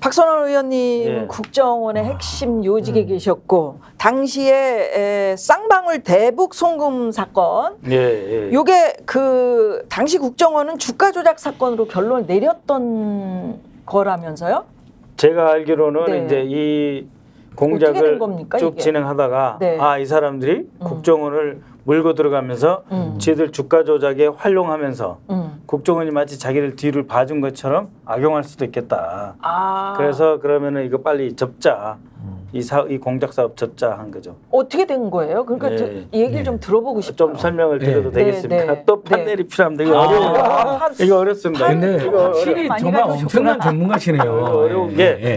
박선원 의원님 예. 국정원의 핵심 요직에 계셨고 당시에 쌍방울 대북 송금 사건 예. 요게 그 당시 국정원은 주가 조작 사건으로 결론을 내렸던 거라면서요? 제가 알기로는 네. 이제 이 어떻게 공작을 된 겁니까, 쭉 이게? 진행하다가 네. 이 사람들이 국정원을 물고 들어가면서 지들 주가 조작에 활용하면서 국정원이 마치 자기를 뒤를 봐준 것처럼 악용할 수도 있겠다. 그래서 그러면은 이거 빨리 접자. 이 공작 사업 접자 한 거죠. 어떻게 된 거예요? 그러니까 네. 저 이 얘기를 좀 들어보고 싶어요. 좀 설명을 드려도 네. 되겠습니까? 네. 또 네. 판넬이 필요합니다. 이거 어려워요. 이거 어렵습니다. 근데 이거 확실히 많이 정말 가지고 엄청난 전문가시네요. 어려운 게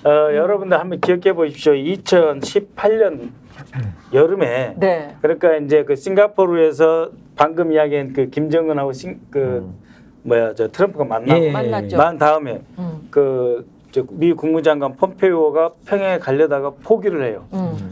여러분들 한번 기억해 보십시오. 2018년 여름에 네. 그러니까 이제 그 싱가포르에서 방금 이야기한 그 김정은하고 저 트럼프가 만났죠. 만 다음에 미 국무장관 폼페이오가 평양에 가려다가 포기를 해요.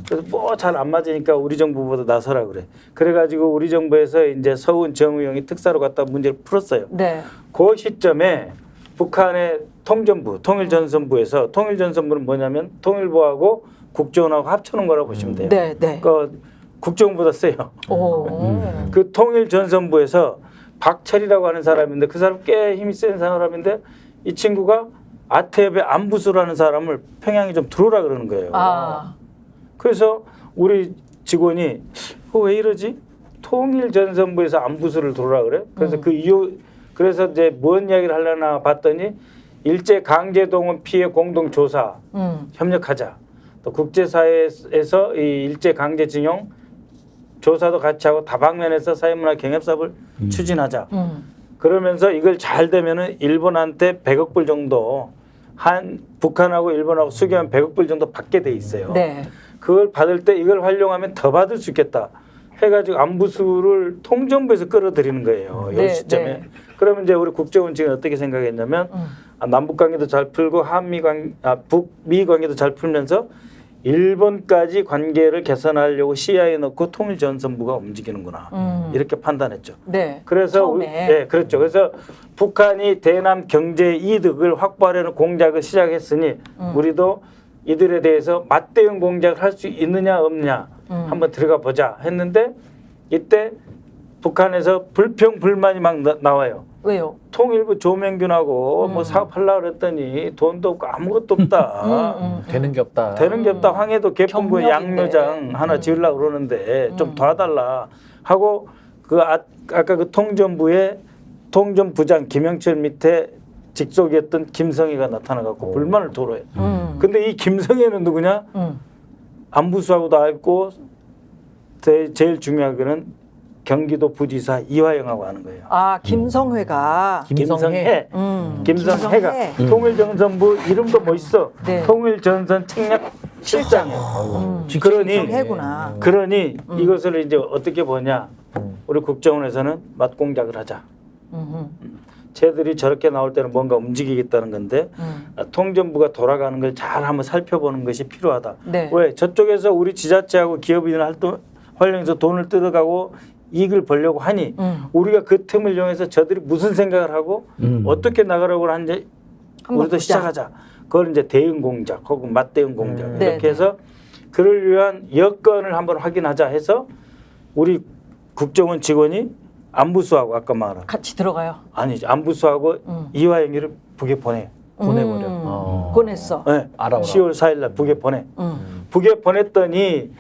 그래서 뭐 잘 안 맞으니까 우리 정부보다 나서라 그래. 그래가지고 우리 정부에서 이제 서훈 정의용이 특사로 갔다 문제를 풀었어요. 네. 그 시점에 북한의 통전부, 통일전선부에서 통일전선부는 뭐냐면 통일부하고 국정원하고 합쳐놓은 거라고 보시면 돼요. 네. 네. 그 국정원보다 세요. 그 통일전선부에서 박철이라고 하는 사람인데 그 사람 꽤 힘이 센 사람인데 이 친구가 아태협의 안부수라는 사람을 평양에 좀 들어오라 그러는 거예요. 그래서 우리 직원이 왜 이러지? 통일전선부에서 안부수를 들어오라 그래? 그래서 그 이유 그래서 이제 뭔 이야기를 하려나 봤더니 일제 강제동원 피해 공동 조사 협력하자. 또 국제사회에서 이 일제 강제징용 조사도 같이 하고 다방면에서 사회문화 경협 사업을 추진하자. 그러면서 이걸 잘 되면은 일본한테 100억 불 정도 북한하고 일본하고 수교하면 100억 불 정도 받게 돼 있어요. 네. 그걸 받을 때 이걸 활용하면 더 받을 수 있겠다. 해가지고 안부수를 통전부에서 끌어들이는 거예요. 이 시점에. 네. 그러면 이제 우리 국정원 측은 어떻게 생각했냐면 남북 관계도 잘 풀고 북미 관계도 잘 풀면서 일본까지 관계를 개선하려고 시야에 넣고 통일전선부가 움직이는구나 이렇게 판단했죠. 네. 그래서 처음에. 그렇죠. 그래서 북한이 대남 경제 이득을 확보하려는 공작을 시작했으니 우리도 이들에 대해서 맞대응 공작을 할 수 있느냐 없느냐 한번 들어가 보자 했는데 이때 북한에서 불평 불만이 막 나와요. 왜요? 통일부 조명균하고 뭐 사업하려고 그랬더니 돈도 없고 아무것도 없다. 되는 게 없다. 되는 게 없다. 황해도 개풍구 경력인데. 양묘장 하나 지으려고 그러는데 좀 도와달라 하고 아까 그 통전부의 통전부장 김영철 밑에 직속이었던 김성희가 나타나갖고 불만을 토로해. 근데 이 김성희는 누구냐? 안부수하고도 알고 제일 중요한 거는 경기도 부지사 이화영하고 하는 거예요. 김성회가. 김성해. 김성해가 김성해. 통일전선부 이름도 멋있어. 네. 통일전선 책략 실장이에요. 김성해구나. 그러니 이것을 이제 어떻게 보냐? 우리 국정원에서는 맞공작을 하자. 쟤들이 저렇게 나올 때는 뭔가 움직이겠다는 건데 통전부가 돌아가는 걸 잘 한번 살펴보는 것이 필요하다. 네. 왜? 저쪽에서 우리 지자체하고 기업인을 활용해서 돈을 뜯어가고 이익을 벌려고 하니 우리가 그 틈을 이용해서 저들이 무슨 생각을 하고 어떻게 나가려고 하는지 우리도 보자. 시작하자. 그걸 이제 대응 공작 혹은 맞대응 공작 이렇게 네. 해서 그를 위한 여건을 한번 확인하자 해서 우리 국정원 직원이 안부수하고 아까 말한 같이 들어가요. 아니죠. 안부수하고 이화영이를 북에 보내버려. 보냈어. 네. 알아오라. 10월 4일 날 북에 보내. 북에 보냈더니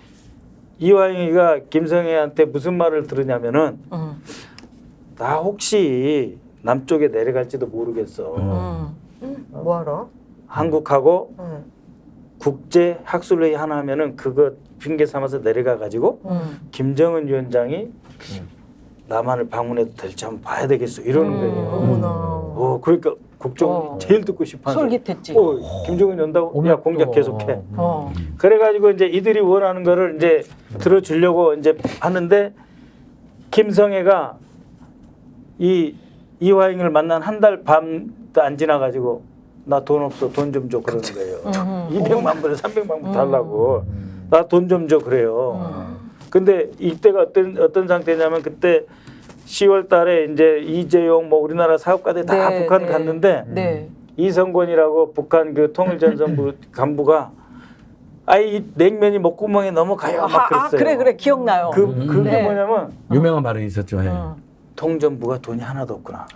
이화영이가 김성애한테 무슨 말을 들으냐면은 나 혹시 남쪽에 내려갈지도 모르겠어. 뭐하러? 한국하고 국제 학술회의 하나 하면은 그거 핑계 삼아서 내려가 가지고 김정은 위원장이 남한을 방문해도 될지 한번 봐야 되겠어 이러는 거예요. 어머나. 그러니까 국정원이 제일 듣고 싶어하는 솔깃했지. 김정은이 온다고? 야 공작 계속해. 어. 그래가지고 이제 이들이 원하는 거를 이제 들어주려고 이제 하는데 김성애가 이 이화영을 만난 한 달 밤도 안 지나가지고 나 돈 없어 돈 좀 줘 그러는 거예요. 200만 불에 300만 불 달라고 나 돈 좀 줘 그래요. 근데 이때가 어떤 상태냐면 그때 10월 달에 이제 이재용 뭐 우리나라 사업가들 다 북한 갔는데 이성권이라고 북한 그 통일전선부 간부가 아이 냉면이 목구멍에 넘어가요 막 그랬어요. 그래 기억나요. 그게 네. 뭐냐면 유명한 발언이 있었죠. 예. 통전부가 돈이 하나도 없구나.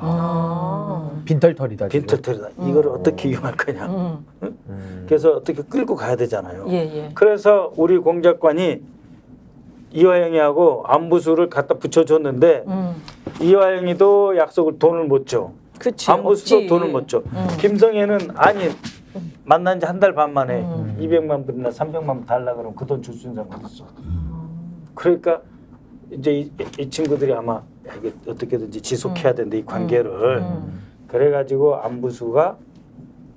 빈털털이다. 지금. 빈털털이다. 이걸 어떻게 이용할 거냐. 그래서 어떻게 끌고 가야 되잖아요. 예. 그래서 우리 공작관이 이화영이하고 안부수를 갖다 붙여줬는데 이화영이도 약속을 돈을 못 줘. 그치. 안부수도 없지. 돈을 못 줘. 김성애는 아니 만난 지 한 달 반 만에 200만 불이나 300만 불 달라 그러면 그 돈 줄 수 있는 사람 어딨어. 그러니까 이제 이 친구들이 아마 야, 이게 어떻게든지 지속해야 된다 이 관계를. 그래가지고 안부수가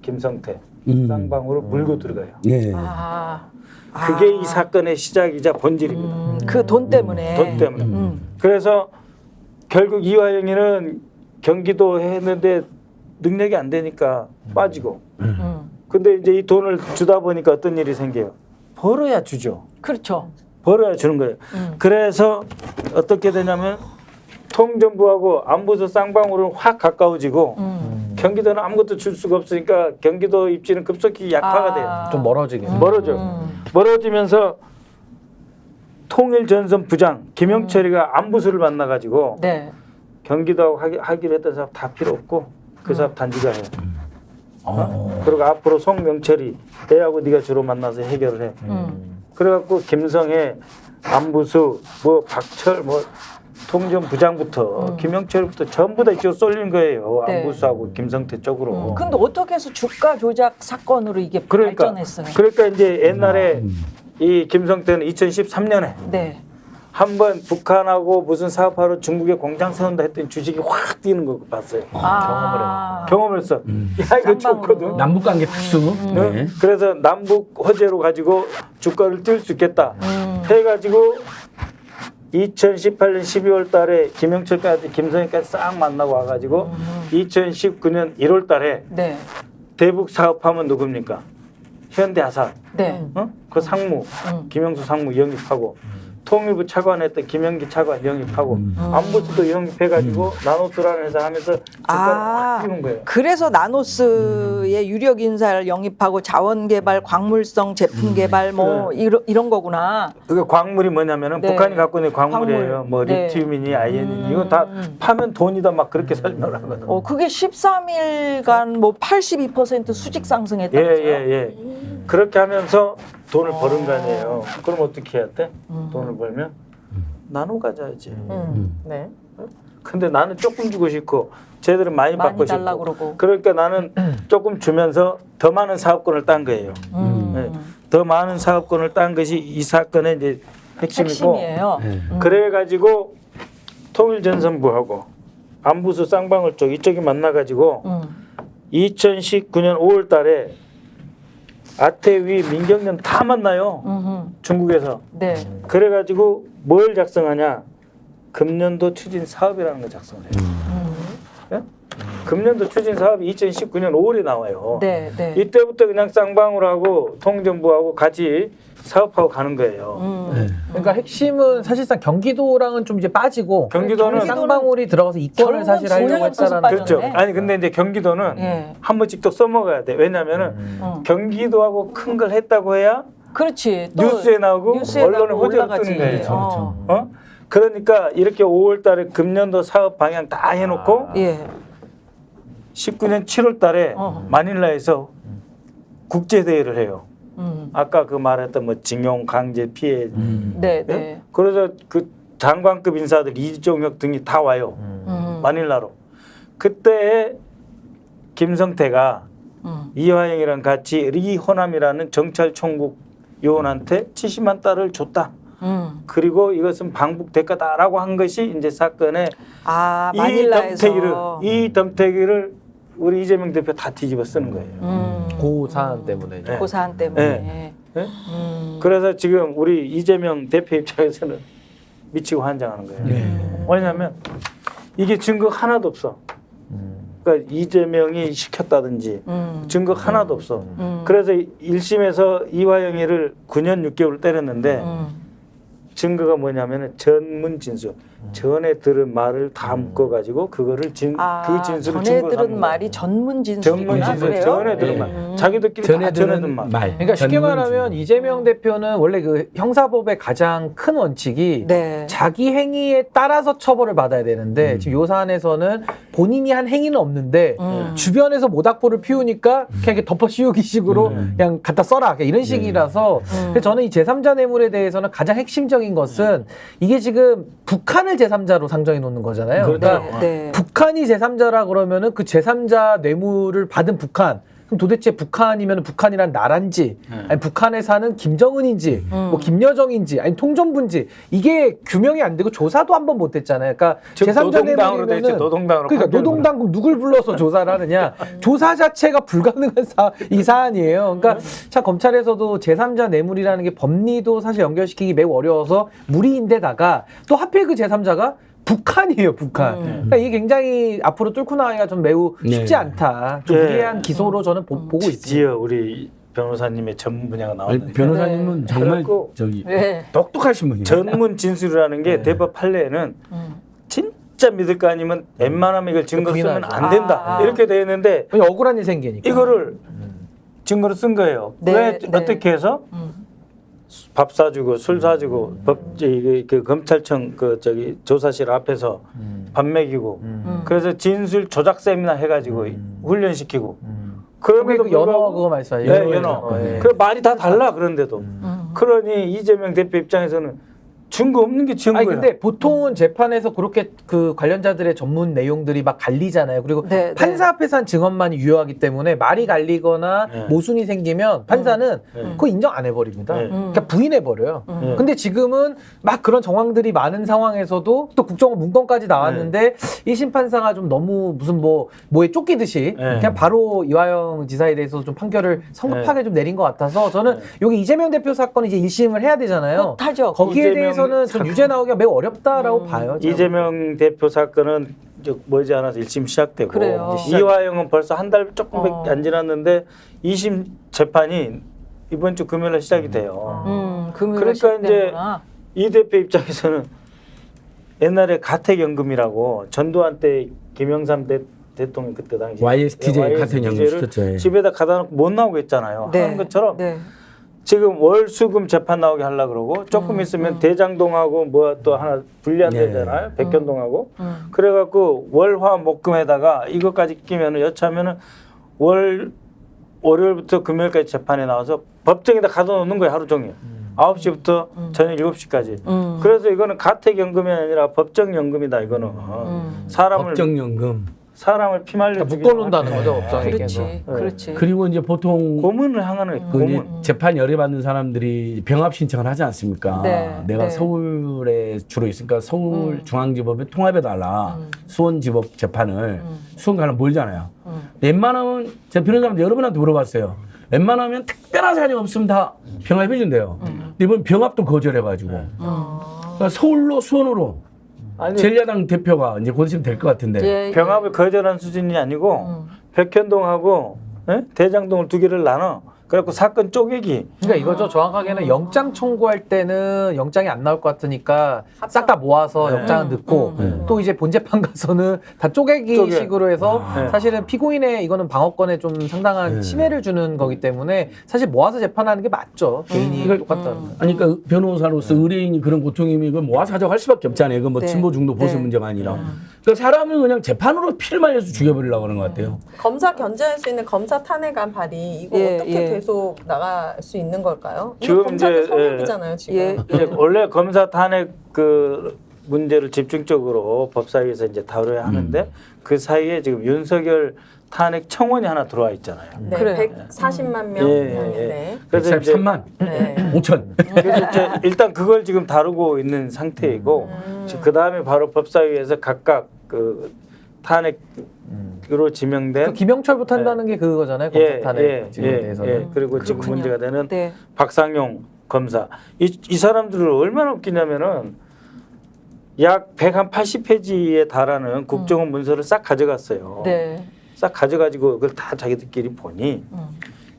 김성태 쌍방으로 물고 들어가요. 예. 그게 이 사건의 시작이자 본질입니다. 그 돈 때문에. 돈 때문에. 그래서 결국 이화영이는 경기도 했는데 능력이 안 되니까 빠지고. 근데 이제 이 돈을 주다 보니까 어떤 일이 생겨요? 벌어야 주죠. 그렇죠. 벌어야 주는 거예요. 그래서 어떻게 되냐면 통전부하고 안부수 쌍방울은 확 가까워지고 경기도는 아무것도 줄 수가 없으니까 경기도 입지는 급속히 약화가 돼요. 좀 멀어지게. 멀어져. 멀어지면서 통일전선 부장 김영철이가 안부수를 만나가지고 네. 경기도하고 하기로 했던 사람 다 필요 없고 그 사람 단지가 해. 그리고 앞으로 송명철이 애하고 네가 주로 만나서 해결을 해. 그래갖고 김성애, 안부수, 뭐 박철, 뭐 통전부장부터 김영철부터 전부 다 이쪽으로 쏠린 거예요. 네. 안부수하고 김성태 쪽으로. 근데 어떻게 해서 주가 조작 사건으로 이게 발전했어요? 그러니까 이제 옛날에 이 김성태는 2013년에 네. 한번 북한하고 무슨 사업하러 중국에 공장 세운다 했더니 주식이 확 뛰는 거 봤어요. 경험을 했어. 야 이거 좋거든. 남북 관계 특수. 네. 그래서 남북 호재로 가지고 주가를 뛸 수 있겠다 해가지고 2018년 12월 달에 김영철까지 김성애까지 싹 만나고 와가지고 2019년 1월 달에 네. 대북 사업하면 누굽니까? 현대아산. 네. 그 상무 김영수 상무 영입하고 통일부 차관했던 김영기 차관 영입하고 안부수도 영입해가지고 나노스라는 회사 하면서 주가를 확 뛰는 거예요. 그래서 나노스의 유력 인사를 영입하고 자원개발, 광물성 제품 개발 뭐 이런 거구나. 그 광물이 뭐냐면은 네. 북한이 갖고 있는 광물이에요. 광물. 뭐 네. 리튬이니 아이언이니 이거 다 파면 돈이다 막 그렇게 설명을 하거든. 그게 13일간 뭐 82% 수직 상승했다면서요? 예. 그렇게 하면서 돈을 버는 거 아니에요. 그럼 어떻게 해야 돼? 돈을 벌면 나눠 가져야지. 네. 근데 나는 조금 주고 싶고 쟤들은 많이 받고 달라 싶고. 그러고. 그러니까 나는 조금 주면서 더 많은 사업권을 딴 거예요. 네. 더 많은 사업권을 딴 것이 이 사건의 이제 핵심이고. 핵심이에요. 그래가지고 통일전선부하고 안부수 쌍방울 쪽 이쪽이 만나가지고 2019년 5월달에 아태위 민경련 다 만나요. 중국에서. 네. 그래가지고 뭘 작성하냐? 금년도 추진 사업이라는 걸 작성을 해요. 네? 금년도 추진 사업이 2019년 5월에 나와요. 네. 이때부터 그냥 쌍방울하고 통전부하고 같이 사업하고 가는 거예요. 그러니까 핵심은 사실상 경기도랑은 좀 이제 빠지고 경기도는 쌍방울이 들어가서 이권을 사실 하려고 했다라는 그렇죠. 빠졌네. 아니 근데 이제 경기도는 예. 한 번씩 또 써먹어야 돼. 왜냐면은 경기도하고 큰 걸 했다고 해야 그렇지. 또 뉴스에 나오고 뉴스에 언론에 나오고 호재가 올라가지. 뜨는 거예요. 어. 그러니까 이렇게 5월달에 금년도 사업 방향 다 해놓고 예. 19년 7월달에 마닐라에서 국제 대회를 해요. 아까 그 말했던 뭐 징용 강제 피해. 네. 그래서 그 장관급 인사들 이종혁 등이 다 와요. 마닐라로. 그때 김성태가 이화영이랑 같이 리호남이라는 정찰총국 요원한테 70만 달러를 줬다. 그리고 이것은 방북 대가다라고 한 것이 이제 사건의 마닐라에서 이 덤태기를 우리 이재명 대표 다 뒤집어 쓰는 거예요. 그 사안 때문에. 네. 그 사안 때문에. 네? 그래서 지금 우리 이재명 대표 입장에서는 미치고 환장하는 거예요. 왜냐하면 이게 증거 하나도 없어. 그러니까 이재명이 시켰다든지 증거 하나도 없어. 그래서 1심에서 이화영이를 9년 6개월 때렸는데 증거가 뭐냐면 전문 진술. 전에 들은 말을 다 묶어가지고 그거를 그 진술을 전에 증거로 들은 삼는 말이 거예요. 전문 진술이구나. 전문 진술, 그래요? 전에 들은 네. 말, 자기들끼리 다 전에 들은 말. 그러니까 쉽게 말하면 이재명 대표는 원래 그 형사법의 가장 큰 원칙이 네. 자기 행위에 따라서 처벌을 받아야 되는데 지금 요 사안에서는 본인이 한 행위는 없는데 주변에서 모닥불을 피우니까 그냥 이렇게 덮어 씌우기 식으로 그냥 갖다 써라 그냥 이런 식이라서 그래서 저는 이 제3자 뇌물에 대해서는 가장 핵심적인 것은 이게 지금 북한을 제3자로 상정해 놓는 거잖아요. 그러니까 네. 북한이 제3자라 그러면은 그 제3자 뇌물을 받은 북한 그럼 도대체 북한이면 북한이란 나라인지 아니 북한에 사는 김정은인지 뭐 김여정인지 아니 통전부인지 이게 규명이 안 되고 조사도 한 번 못 했잖아요. 그러니까 제3자 노동당으로 돼 있지, 뇌물이면은 노동당으로 그러니까 판결을 노동당 그럼 누굴 불러서 조사를 하느냐 조사 자체가 불가능한 이 사안이에요. 그러니까 참 검찰에서도 제3자 뇌물이라는 게 법리도 사실 연결시키기 매우 어려워서 무리인데다가 또 하필 그 제3자가 북한이에요, 북한. 그러니까 이게 굉장히 앞으로 뚫고 나가기가 좀 매우 쉽지 네. 않다. 좀 무리한 기소로 저는 보고 있습니다. 드디어 우리 변호사님의 전문 분야가 나왔는데 변호사님은 정말 그래갖고 저기 네. 똑똑하신 분이에요. 전문 진술이라는 게 대법 판례에는 진짜 믿을 거 아니면 웬만하면 이걸 증거로 쓰면 안 된다 이렇게 돼 있는데 그냥 억울한 일 생기니까. 이거를 증거로 쓴 거예요. 네, 왜 네. 어떻게 해서 밥 사주고 술 사주고 그 검찰청 그 저기 조사실 앞에서 밥 먹이고 그래서 진술 조작 세미나 해가지고 훈련시키고 그럼에도 그 연어 불구하고 그거 말씀하시죠? 네, 연어. 예. 그 말이 다 달라 그런데도 그러니 이재명 대표 입장에서는 증거 없는 게 증거야. 아니 근데 보통은 재판에서 그렇게 그 관련자들의 전문 내용들이 막 갈리잖아요. 그리고 네, 판사 앞에서 한 증언만이 유효하기 때문에 말이 갈리거나 네. 모순이 생기면 판사는 그거 인정 안 해버립니다. 네. 그러니까 부인해버려요. 근데 지금은 막 그런 정황들이 많은 상황에서도 또 국정원 문건까지 나왔는데 1심 판사가 좀 너무 무슨 뭐에 쫓기듯이 네. 그냥 바로 이화영 지사에 대해서 좀 판결을 성급하게 좀 내린 것 같아서 저는 여기 이재명 대표 사건 이제 1심을 해야 되잖아요. 못하죠. 거기에 이재명 대해서는 좀 유죄 나오기가 매우 어렵다라고 봐요. 저는. 이재명 대표 사건은 머지않아서 1심 시작되고 그래요. 이제 이화영은 벌써 한 달 조금밖에 안 지났는데 2심 재판이 이번 주 금요일에 시작이 돼요. 금요일에 그러니까 이제 시작되는구나. 이 대표 입장에서는 옛날에 가택연금이라고 전두환 때 김영삼 대통령 그때 당시 YSTJ 가택연금 시켰죠. 예. 집에다 가다 놓고 못 나오게 했잖아요. 하는 것처럼 네. 지금 월수금 재판 나오게 하려고 그러고 조금 있으면 대장동하고 뭐 또 하나 분리한 네. 데잖아요. 백현동하고. 그래갖고 월화 목금에다가 이것까지 끼면은 여차하면은 월요일부터 금요일까지 재판에 나와서 법정에다 가둬 놓는 거예요. 하루 종일. 9시부터 저녁 7시까지. 그래서 이거는 가택연금이 아니라 법정연금이다. 이거는 사람을 피말려 그러니까 죽이는 묶어놓는다는 거죠, 업장에게서. 그렇지. 그렇지. 그리고 이제 보통 고문을 향하는 그 이제 고문. 재판 열의받는 사람들이 병합 신청을 하지 않습니까? 네, 내가 네. 서울에 주로 있으니까 서울중앙지법에 통합해달라. 수원지법 재판을 수원 가면 멀잖아요. 웬만하면 제 변호사한테 여러 분한테 물어봤어요. 웬만하면 특별한 사정이 없으면 다 병합해준대요. 근데 이번 병합도 거절해가지고 그러니까 서울로 수원으로 아니 제1야당 대표가 이제 곧 있으면 될 것 같은데 예, 병합을 거절한 수준이 아니고 백현동하고 대장동을 두 개를 나눠. 그래갖고 사건 쪼개기. 그러니까 이거죠. 정확하게는 영장 청구할 때는 영장이 안 나올 것 같으니까 싹 다 모아서 영장을 넣고 또 이제 본재판 가서는 다 쪼개기 식으로 해서 사실은 피고인의 이거는 방어권에 좀 상당한 침해를 주는 거기 때문에 사실 모아서 재판하는 게 맞죠. 개인이 똑같다는. 아니 그러니까 변호사로서 의뢰인이 그런 고통이면 이걸 모아서 가져갈 수밖에 없잖아요. 이건 뭐 네. 진보 중도 보수 네. 문제가 아니라. 그러니까 사람을 그냥 재판으로 피를 말려서 죽여버리려고 하는 것 같아요. 검사 견제할 수 있는 검사 탄핵안 발의 이거 예, 어떻게 예. 계속 나갈 수 있는 걸까요? 이거 지금 검사들 이제, 성역이잖아요 지금. 예. 이제 원래 검사 탄핵 그 문제를 집중적으로 법사위에서 이제 다뤄야 하는데 그 사이에 지금 윤석열 탄핵 청원이 하나 들어와 있잖아요. 네, 그래요. 140만 명. 네. 그래서 이제 143만 네. 5천. 그래서 이제 일단 그걸 지금 다루고 있는 상태이고 그 다음에 바로 법사위에서 각각 그 탄핵으로 지명된 그 김영철부터 한다는 게 그거잖아요. 검사 탄핵 지금에 대해서는. 그리고 지금 그렇군요. 문제가 되는 네. 박상용 검사 이 사람들을 얼마나 웃기냐면은 약 180페이지에 달하는 국정원 문서를 싹 가져갔어요. 네. 싹 가져가지고 그걸 다 자기들끼리 보니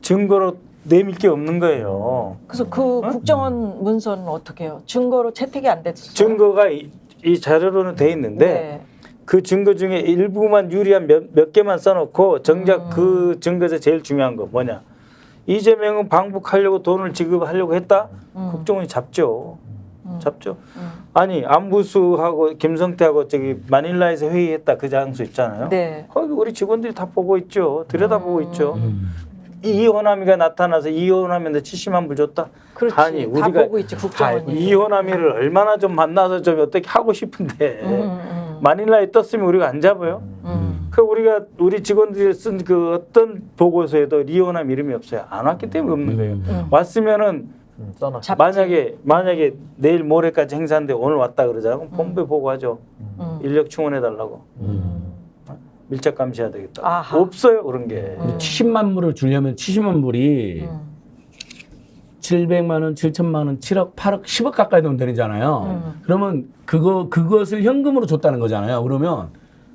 증거로 내밀 게 없는 거예요. 그래서 그 국정원 문서는 어떻게 해요? 증거로 채택이 안 됐어요. 증거가 이 자료로는 돼 있는데 네. 그 증거 중에 일부만 유리한 몇 개만 써놓고 정작 그 증거에서 제일 중요한 거 뭐냐? 이재명은 방북하려고 돈을 지급하려고 했다? 국정원이 잡죠. 잡죠. 아니 안부수하고 김성태하고 저기 마닐라에서 회의했다 그 장소 있잖아요. 네. 거기 우리 직원들이 다 보고 있죠. 들여다보고 있죠. 이호남이가 나타나서 이호남한테 70만 불 줬다. 그렇지. 아니 다 우리가 보고 있지 국정원이. 이호남이를 얼마나 좀 만나서 좀 어떻게 하고 싶은데 마닐라에 떴으면 우리가 안 잡아요. 그 우리가 우리 직원들이 쓴 그 어떤 보고서에도 이호남 이름이 없어요. 안 왔기 때문에 없는 거예요. 왔으면은 써놔. 잡지. 만약에 내일 모레까지 행사인데 오늘 왔다 그러잖아요. 그럼 본부에 보고하죠. 인력 충원해 달라고. 밀착 감시해야 되겠다. 아하. 없어요 그런 게. 70만 불을 주려면 70만 불이 700만 원, 7천만 원, 7억, 8억, 10억 가까이 돈 되잖아요. 그러면 그것을 현금으로 줬다는 거잖아요. 그러면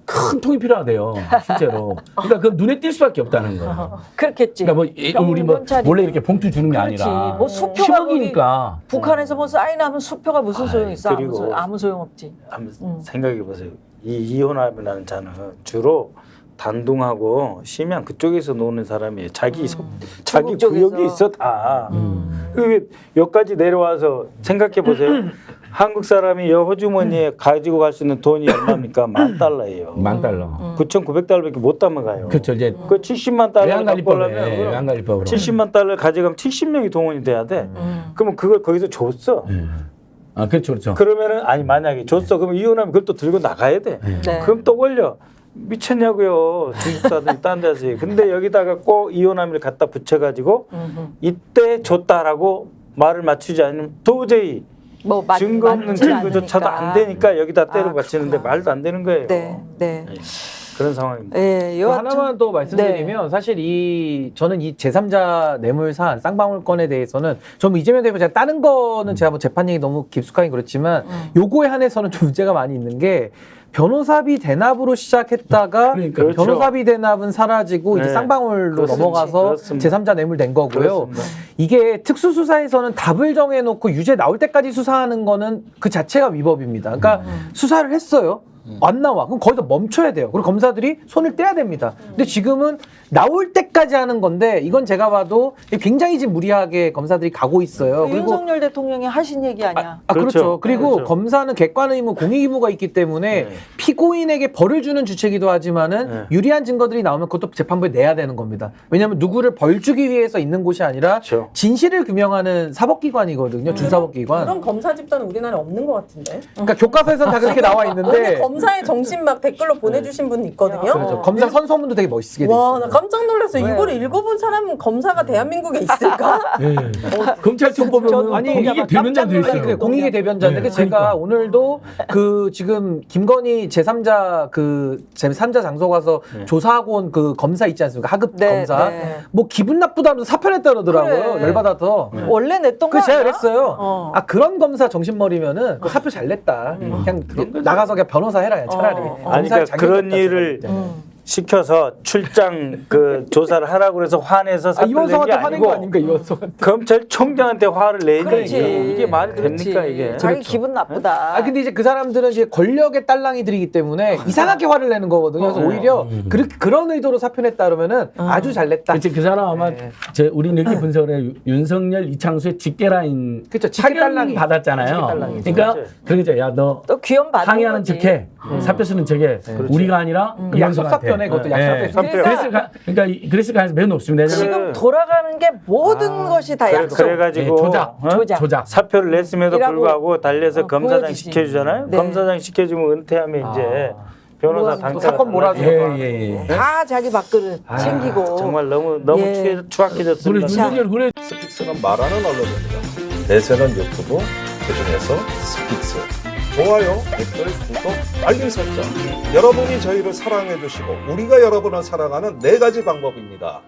큰 통이 필요하대요. 실제로. 그러니까 그 눈에 띌 수밖에 없다는 거예요. 그렇겠지. 그러니까 뭐 우리 뭐 병원짜리. 몰래 이렇게 봉투 주는 게 그렇지. 아니라 뭐 수표가 10억이니까. 북한에서 뭐 사인하면 수표가 무슨 소용 있어? 그리고 아무 소용 없지. 한번 생각해 보세요. 이 이호남이라는 자는 주로 단둥하고 심양 그쪽에서 노는 사람이에요. 자기 중국 쪽에서. 구역이 있어 다. 그 여기까지 내려와서 생각해 보세요. 한국 사람이 여호주머니에 가지고 갈 수 있는 돈이 얼마입니까? $10,000예요. $10,000. 9,900달러밖에 못 담아가요. 그렇죠. 이제 그 70만 달러 갖고 오려면 외환관리법으로. 70만 달러 가져가면 70명이 동원이 돼야 돼. 그러면 그걸 거기서 줬어. 아, 그렇죠, 그렇죠. 그러면은 아니 만약에 줬어 그러면 이혼하면 그걸 또 들고 나가야 돼. 네. 그럼 또 걸려. 미쳤냐고요. 중국 사람들이 딴 데서. 근데 여기다가 꼭 이혼함을 갖다 붙여가지고 이때 줬다라고 말을 맞추지 않으면 도저히 뭐 증거 없는 맞지 증거조차도 않으니까. 안 되니까 여기다 때려 아, 바치는데 그렇구나. 말도 안 되는 거예요. 네, 네. 그런 상황입니다. 예, 여하튼 하나만 더 말씀드리면 사실 저는 이 제3자 뇌물 사안 쌍방울건에 대해서는 좀 이재명 대표 제가 다른 거는 제가 뭐 재판 얘기 너무 깊숙하게 그렇지만 요거에 한해서는 좀 문제가 많이 있는 게 변호사비 대납으로 시작했다가 그러니까. 그렇죠. 변호사비 대납은 사라지고 이제 네. 쌍방울로 그렇습니다. 넘어가서 그렇습니다. 제3자 뇌물 된 거고요. 그렇습니다. 이게 특수수사에서는 답을 정해놓고 유죄 나올 때까지 수사하는 거는 그 자체가 위법입니다. 그러니까 수사를 했어요. 안 나와. 그럼 거기서 멈춰야 돼요. 그리고 검사들이 손을 떼야 됩니다. 근데 지금은 나올 때까지 하는 건데 이건 제가 봐도 굉장히 지금 무리하게 검사들이 가고 있어요. 그리고 윤석열 대통령이 하신 얘기 아니야. 그렇죠. 그렇죠. 그리고 그렇죠. 검사는 객관 의무, 공익 의무가 있기 때문에 피고인에게 벌을 주는 주체이기도 하지만은 유리한 증거들이 나오면 그것도 재판부에 내야 되는 겁니다. 왜냐하면 누구를 벌 주기 위해서 있는 곳이 아니라 그렇죠. 진실을 규명하는 사법기관이거든요. 준사법기관. 그런 검사 집단은 우리나라에 없는 것 같은데. 그러니까 교과서에서는 다 그렇게 나와 근데 있는데 검사의 정신 막 댓글로 보내주신 분 있거든요. 그렇죠. 검사 선서문도 되게 멋있게 돼 와, 있어요. 나 깜짝 놀랐어. 이걸 읽어본 사람은 검사가 대한민국에 있을까? 검찰청 보면 아니, 이게 대변자도 아니, 있어요. 그 공익의 대변자인데 네, 제가 그러니까. 오늘도 그 지금 김건희 제3자 장소 가서 조사하고 온 그 검사 있지 않습니까? 하급 네, 검사. 네. 뭐 기분 나쁘다면서 사표냈다 그러더라고요. 그래. 열받아서. 원래 냈던 거 그 제가 아니야? 그랬어요. 어. 아 그런 검사 정신머리면은 그 사표 잘 냈다. 그냥 나가서 그냥 변호사 해라 차라리. 아니 그러니까 그런 일을 시켜서 출장 그 조사를 하라고 그래서 화내서 사표를 낸 게 이원성한테 화낸 거 아니고 아닙니까 이원성한테. 검찰총장한테 화를 내니까 그렇지. 이게 말이 그렇지. 됩니까 이게? 자기 기분 나쁘다. 아 근데 이제 그 사람들은 이제 권력의 딸랑이들이기 때문에 이상하게 화를 내는 거거든요. 그래서 오히려 그런 의도로 사표냈다 그러면은 아주 잘 냈다. 그렇지, 그 사람 아마 우리 늙기 분석에 윤석열, 이창수의 직계 라인 그렇죠. 직계 파견 딸랑이. 받았잖아요. 직계 딸랑이죠. 그러니까 그러겠죠. 야, 너 또 귀염 받는 항의하는 거지. 척해. 사표 쓰는 척해. 우리가 아니라 이양석한테. 약속사표네, 그것도 약속사표. 그랬을 가능성이 매우 높습니다. 지금 돌아가는 게 모든 것이 다 약속. 그래가지고 조작. 사표를 냈음에도 이라고 불구하고 달려서 검사장 보여주지. 시켜주잖아요. 네. 검사장 시켜주면 은퇴하면 이제 변호사 당장 사건 몰아주고. 예. 다 자기 밥그릇 챙기고. 정말 너무 예. 우리 추악해졌습니다. 윤석열 그래. 스픽스는 말하는 언론입니다. 대세는 유튜브, 그중에서 스픽스. 좋아요, 댓글, 구독, 알림 설정. 여러분이 저희를 사랑해 주시고 우리가 여러분을 사랑하는 4가지 방법입니다.